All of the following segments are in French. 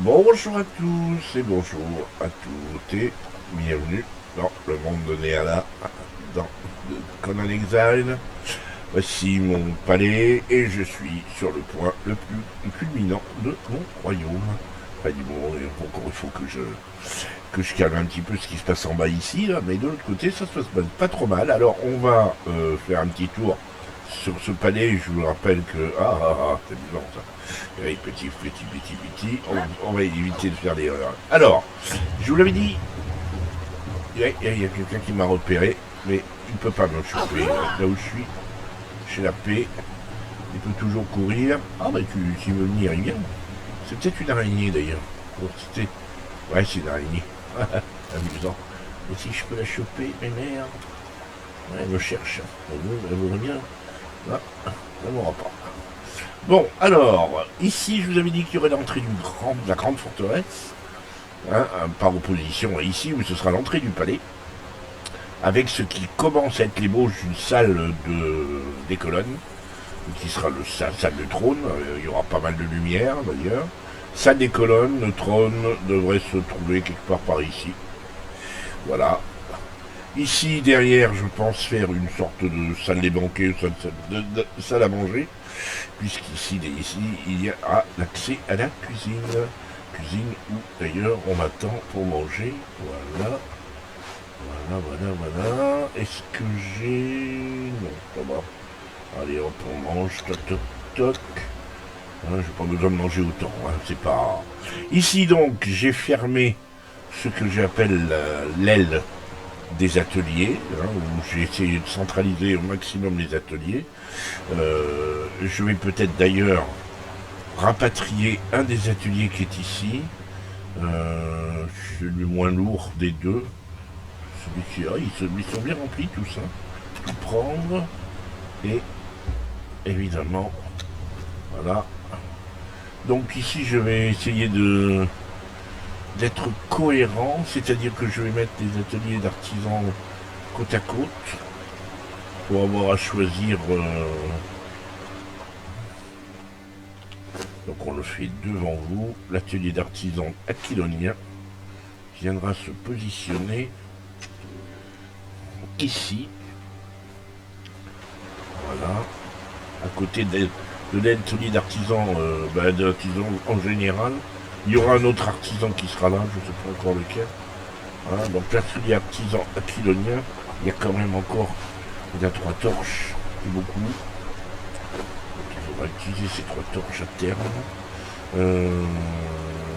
Bonjour à tous et bonjour à toutes et bienvenue dans le monde de Néala, dans Conan Exile. Voici mon palais et je suis sur le point le plus culminant de mon royaume. Enfin, du bon, encore il faut que je calme un petit peu ce qui se passe en bas ici, là, mais de l'autre côté ça se passe pas trop mal. Alors on va faire un petit tour sur ce palais. Je vous rappelle que... c'est bizarre ça. Oui, petit. On va éviter de faire des erreurs. Alors, je vous l'avais dit, il y a quelqu'un qui m'a repéré, mais il ne peut pas me choper. Là où je suis, chez la paix, il peut toujours courir. Ah bah s'il veut venir, il vient. C'est peut-être une araignée d'ailleurs. Ouais, c'est une araignée. Amusant. Et si je peux la choper, mais merde. Ouais, elle me cherche. Elle veut rien. Ah, ça m'aura pas. Bon, alors, ici, je vous avais dit qu'il y aurait l'entrée de la grande forteresse, hein, par opposition à ici, où ce sera l'entrée du palais, avec ce qui commence à être l'ébauche d'une salle des colonnes, qui sera la salle de trône. Il y aura pas mal de lumière, d'ailleurs. Salle des colonnes, le trône devrait se trouver quelque part par ici. Voilà. Ici, derrière, je pense faire une sorte de salle des banquets, salle à manger, puisqu'ici, il y a l'accès à la cuisine. Cuisine où, d'ailleurs, on m'attend pour manger. Voilà. Voilà. Est-ce que j'ai... Non, ça va. Allez, hop, on mange. Toc. Hein, j'ai pas besoin de manger autant, hein, c'est pas... Ici, donc, j'ai fermé ce que j'appelle l'aile des ateliers, hein, où j'ai essayé de centraliser au maximum les ateliers. Je vais peut-être d'ailleurs rapatrier un des ateliers qui est ici, c'est le moins lourd des deux. Celui-ci, ils sont bien remplis tout ça. Tout prendre et évidemment, voilà. Donc ici, je vais essayer d'être cohérent, c'est-à-dire que je vais mettre des ateliers d'artisans côte à côte pour avoir à choisir. Donc on le fait devant vous. L'atelier d'artisan aquilonien viendra se positionner ici. Voilà. À côté de l'atelier d'artisan, en général. Il y aura un autre artisan qui sera là, je ne sais pas encore lequel. Voilà, donc l'atelier artisan aquilonien, il y a quand même encore, il y a 3 torches, c'est beaucoup. Donc il faudra utiliser ces 3 torches à terme.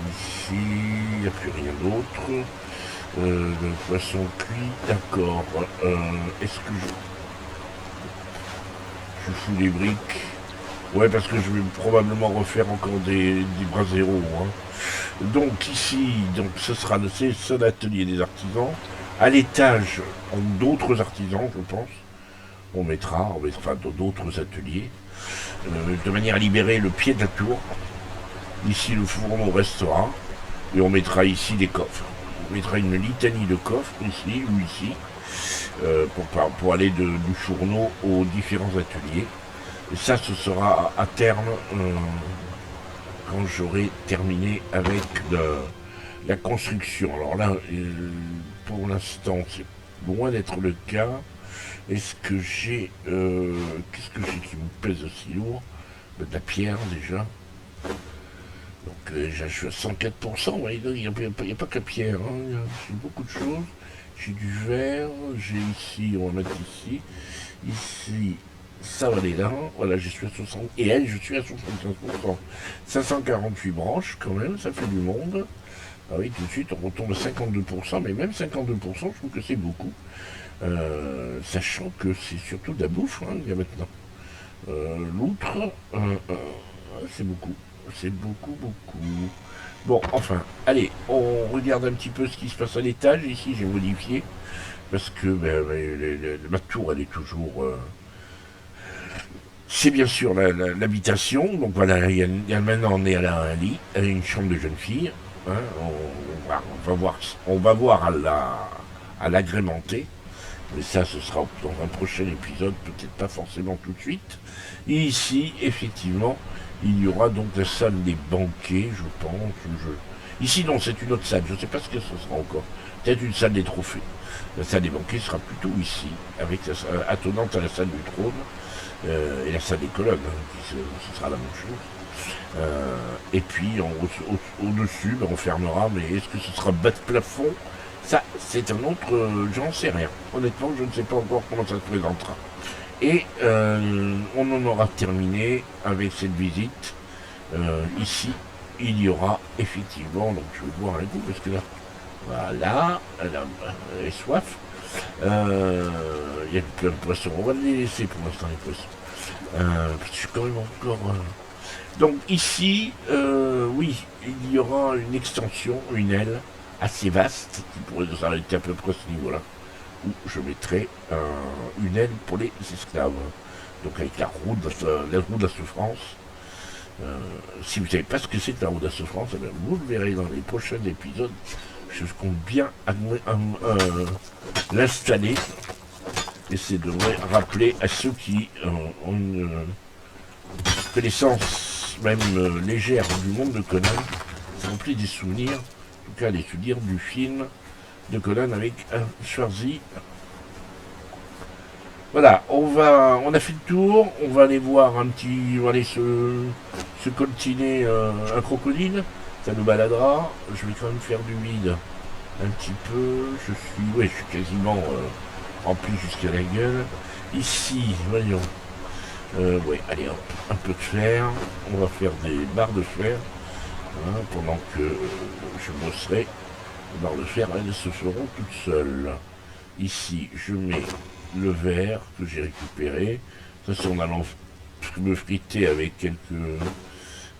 Ici, il n'y a plus rien d'autre. Le poisson cuit, d'accord. Est-ce que je fous les briques? Ouais, parce que je vais probablement refaire encore des bras zéro. Hein. Donc ici, ce sera le seul atelier des artisans. À l'étage, d'autres artisans, je pense. On mettra enfin, d'autres ateliers. De manière à libérer le pied de la tour. Ici, le fourneau restera. Et on mettra ici des coffres. On mettra une litanie de coffres, ici ou ici. Pour aller du fourneau aux différents ateliers. Et ça, ce sera à terme, quand j'aurai terminé avec la construction. Alors là, pour l'instant, c'est loin d'être le cas. Est-ce que j'ai... qu'est-ce que j'ai qui me pèse aussi lourd? De la pierre, déjà. Donc déjà, je suis à 104%. Ouais, il n'y a pas que la pierre. Hein. J'ai beaucoup de choses. J'ai du verre. J'ai ici, on va mettre ici. Ici... Ça va aller là, voilà, je suis à 60, et elle, je suis à 75%. 548 branches, quand même, ça fait du monde. Ah oui, tout de suite, on retombe à 52%, mais même 52%, je trouve que c'est beaucoup. Sachant que c'est surtout de la bouffe, hein, il y a maintenant. L'outre, c'est beaucoup. C'est beaucoup. Bon, enfin, allez, on regarde un petit peu ce qui se passe à l'étage. Ici, j'ai modifié, parce que ma tour, elle est toujours... C'est bien sûr l'habitation. Donc voilà, maintenant on est à un lit, à une chambre de jeune fille. Hein, on va voir à l'agrémenter. Mais ça, ce sera dans un prochain épisode, peut-être pas forcément tout de suite. Et ici, effectivement, il y aura donc la salle des banquets, je pense. Ici, non, c'est une autre salle. Je ne sais pas ce que ce sera encore. Peut-être une salle des trophées. La salle des banquets sera plutôt ici, avec attenante à la salle du trône et la salle des colonnes, hein, ce sera la même chose. Et puis au-dessus, ben, on fermera, mais est-ce que ce sera bas de plafond? Ça, c'est un autre, j'en sais rien. Honnêtement, je ne sais pas encore comment ça se présentera. Et on en aura terminé avec cette visite. Ici, il y aura effectivement, donc je vais boire un coup parce que là, voilà, elle est soif. Il y a plein de poissons. On va les laisser pour l'instant, les poissons. Parce que je suis quand même encore. Donc ici, oui, il y aura une extension, une aile assez vaste qui pourrait s'arrêter à peu près à ce niveau-là, où je mettrai une aile pour les esclaves. Donc avec la roue de la souffrance. Si vous ne savez pas ce que c'est que la roue de la souffrance, eh bien, vous le verrez dans les prochains épisodes. Je compte bien l'installer. Et c'est de rappeler à ceux qui ont une connaissance même légère du monde de Conan, rempli des souvenirs, en tout cas les souvenirs du film de Conan avec Schwarzy. Voilà, on a fait le tour, on va aller voir on va aller se coltiner un crocodile, ça nous baladera. Je vais quand même faire du vide un petit peu, je suis quasiment rempli jusqu'à la gueule. Ici, voyons, allez hop, un peu de fer, on va faire des barres de fer, hein, pendant que je bosserai. Les barres de fer, elles se feront toutes seules. Ici, je mets le verre que j'ai récupéré. Ça, c'est en allant me friter avec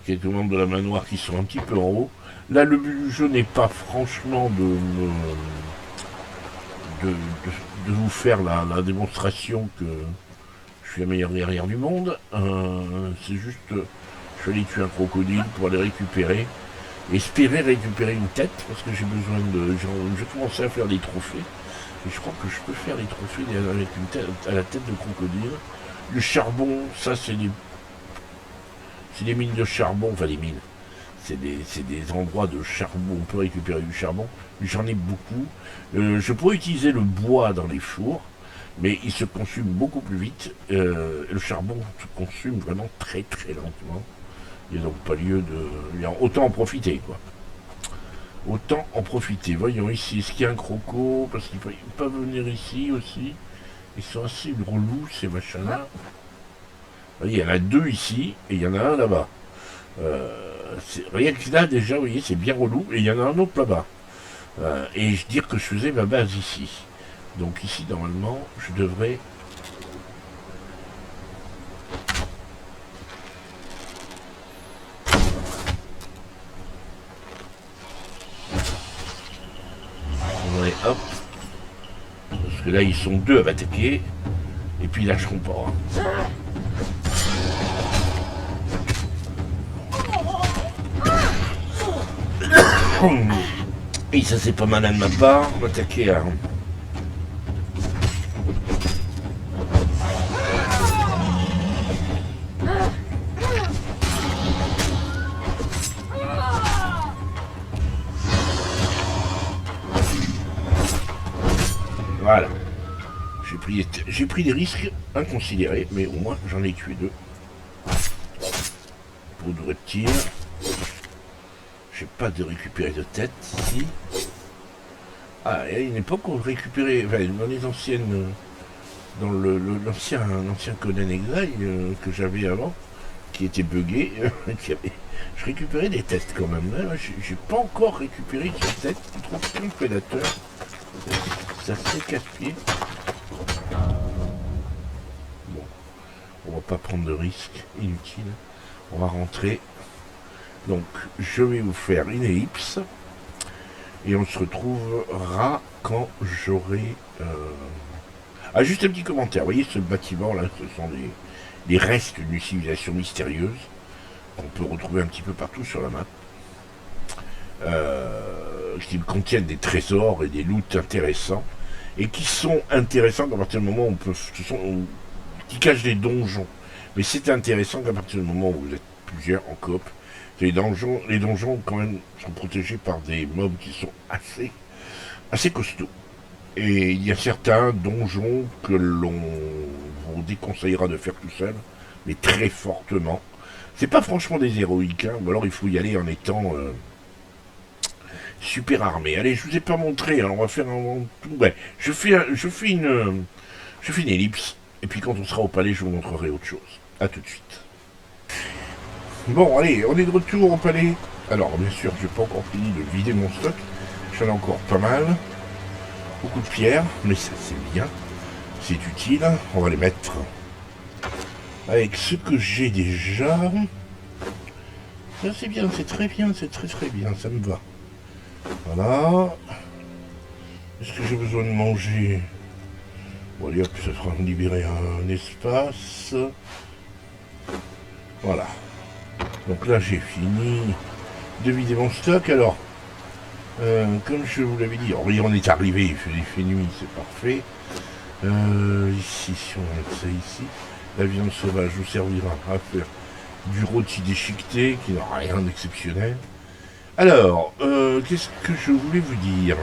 quelques membres de la manoir qui sont un petit peu en haut. Là, le but du jeu n'est pas franchement de vous faire la démonstration que je suis la meilleure guerrière du monde. C'est juste, je vais aller tuer un crocodile pour aller récupérer. Espérer récupérer une tête, parce que j'ai besoin de... J'ai commencé à faire des trophées. Et je crois que je peux faire les trophées avec une tête, à la tête de crocodile. Le charbon, ça c'est des mines de charbon, enfin des mines. C'est des endroits de charbon, on peut récupérer du charbon. J'en ai beaucoup. Je pourrais utiliser le bois dans les fours, mais il se consume beaucoup plus vite. Le charbon se consume vraiment très très lentement. Il n'y a donc pas lieu de... Autant en profiter, quoi. Autant en profiter. Voyons ici, est-ce qu'il y a un croco? Parce qu'ils peuvent venir ici aussi. Ils sont assez relous, ces machins-là. Il y en a deux ici, et il y en a un là-bas. Rien que là, déjà, vous voyez, c'est bien relou. Et il y en a un autre là-bas. Et je dire que je faisais ma base ici. Donc ici, normalement, je devrais... Ouais, hop. Parce que là, ils sont deux à m'attaquer. Et puis, ils lâcheront pas. Et ça, c'est pas malin de ma part. M'attaquer à... Voilà. J'ai pris des risques inconsidérés, mais au moins j'en ai tué deux. Pour de reptiles. J'ai pas de récupérer de tête ici. Ah, il y a une époque où on récupérait, enfin, dans les anciennes, dans l'ancien Conan Exile que j'avais avant, qui était buggé, je récupérais des têtes quand même. J'ai pas encore récupéré cette tête, je trouve qu'un prédateur. Ça c'est casse-pied. Bon, on va pas prendre de risques inutiles. On va rentrer. Donc, je vais vous faire une ellipse. Et on se retrouvera quand j'aurai... Ah, juste un petit commentaire. Vous voyez ce bâtiment là, ce sont des restes d'une civilisation mystérieuse qu'on peut retrouver un petit peu partout sur la map. Qui contiennent des trésors et des loots intéressants. Et qui sont intéressants à partir du moment où on peut... qui cachent des donjons. Mais c'est intéressant qu'à partir du moment où vous êtes plusieurs en coop, Les donjons quand même sont protégés par des mobs qui sont assez costauds. Et il y a certains donjons que l'on vous déconseillera de faire tout seul, mais très fortement. C'est pas franchement des héroïques, hein, ou alors il faut y aller en étant super armé. Allez, je vous ai pas montré, alors on va faire un... Ouais, je fais une ellipse, et puis quand on sera au palais, je vous montrerai autre chose. A tout de suite. Bon, allez, on est de retour au palais. Alors, bien sûr, j'ai pas encore fini de vider mon stock. J'en ai encore pas mal. Beaucoup de pierres, mais ça c'est bien. C'est utile. On va les mettre avec ce que j'ai déjà. Ça c'est bien, c'est très bien, c'est très très bien, ça me va. Voilà. Est-ce que j'ai besoin de manger? Bon, allez hop, ça fera me libérer un espace. Voilà. Donc là j'ai fini de vider mon stock. Alors, comme je vous l'avais dit, on est arrivé, il fait nuit, c'est parfait. Ici, si on met ça ici, la viande sauvage vous servira à faire du rôti déchiqueté qui n'a rien d'exceptionnel. Alors, qu'est-ce que je voulais vous dire?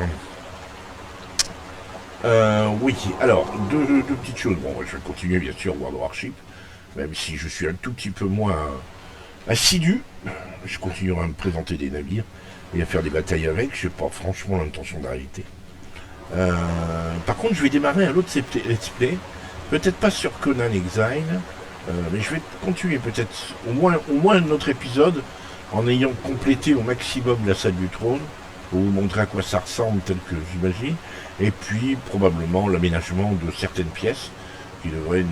Oui, alors, deux petites choses. Bon, je vais continuer bien sûr World of Warship, même si je suis un tout petit peu moins assidu. Je continuerai à me présenter des navires et à faire des batailles avec. Je n'ai pas franchement l'intention d'arrêter. Par contre, je vais démarrer un autre let's play. Peut-être pas sur Conan Exile, mais je vais continuer peut-être au moins un autre épisode en ayant complété au maximum la salle du trône, pour vous montrer à quoi ça ressemble tel que j'imagine, et puis probablement l'aménagement de certaines pièces qui devraient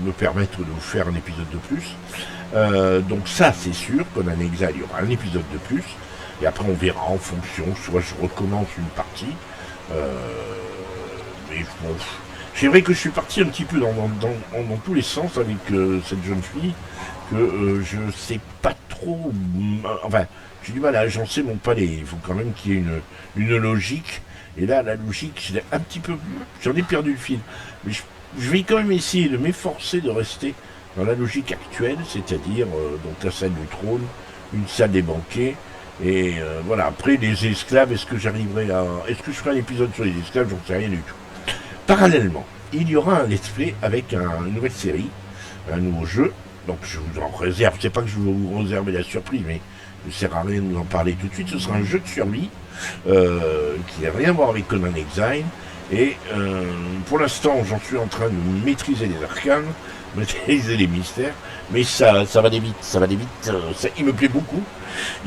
me permettre de vous faire un épisode de plus. Donc ça c'est sûr, Conan Exile, il y aura un épisode de plus, et après on verra en fonction, soit je recommence une partie, mais bon, c'est vrai que je suis parti un petit peu dans tous les sens avec cette jeune fille, que je sais pas trop, enfin j'ai du mal à agencer mon palais, il faut quand même qu'il y ait une logique, et là la logique c'est un petit peu, j'en ai perdu le fil, mais je vais quand même essayer de m'efforcer de rester dans la logique actuelle, c'est-à-dire donc la salle du trône, une salle des banquets, et voilà, après les esclaves, est-ce que je ferai un épisode sur les esclaves, j'en sais rien du tout. Parallèlement, il y aura un let's play avec une nouvelle série, un nouveau jeu, donc je vous en réserve, c'est pas que je vais vous réserver la surprise, mais il ne sert à rien de vous en parler tout de suite, ce sera un jeu de survie, qui n'a rien à voir avec Conan Exile, et pour l'instant j'en suis en train de maîtriser les arcanes, maîtriser les mystères, mais ça va aller vite, il me plaît beaucoup.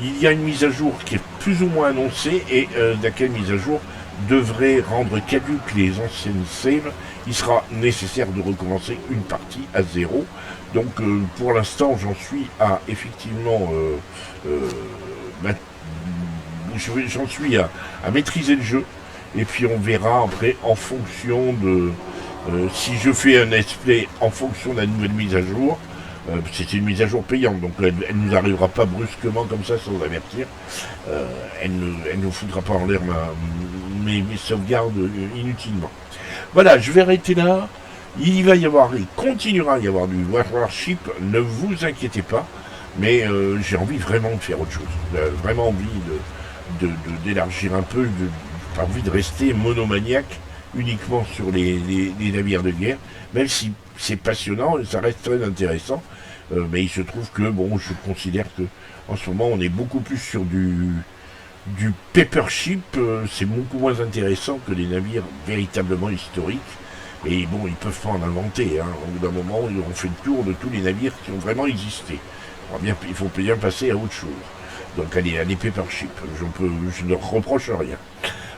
Il y a une mise à jour qui est plus ou moins annoncée, et laquelle mise à jour devrait rendre caduques les anciennes saves. Il sera nécessaire de recommencer une partie à zéro. Donc pour l'instant j'en suis à effectivement j'en suis à maîtriser le jeu, et puis on verra après en fonction de si je fais un let's play en fonction de la nouvelle mise à jour. C'est une mise à jour payante, donc elle ne nous arrivera pas brusquement comme ça sans avertir. Elle ne foutra pas en l'air mes sauvegardes inutilement. Voilà, je vais arrêter là. Il continuera à y avoir du Warship, ne vous inquiétez pas, mais j'ai envie vraiment de faire autre chose. Vraiment envie d'élargir un peu, pas envie de rester monomaniaque uniquement sur les navires de guerre, même si c'est passionnant, ça reste très intéressant, mais il se trouve que, bon, je considère que en ce moment on est beaucoup plus sur du paper ship, c'est beaucoup moins intéressant que les navires véritablement historiques, et bon, ils peuvent pas en inventer, hein. Au bout d'un moment, on fait le tour de tous les navires qui ont vraiment existé. Il faut bien passer à autre chose. Donc allez, paper ship, je ne reproche rien.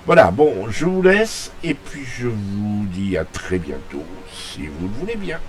Voilà, bon, je vous laisse, et puis je vous dis à très bientôt, si vous le voulez bien.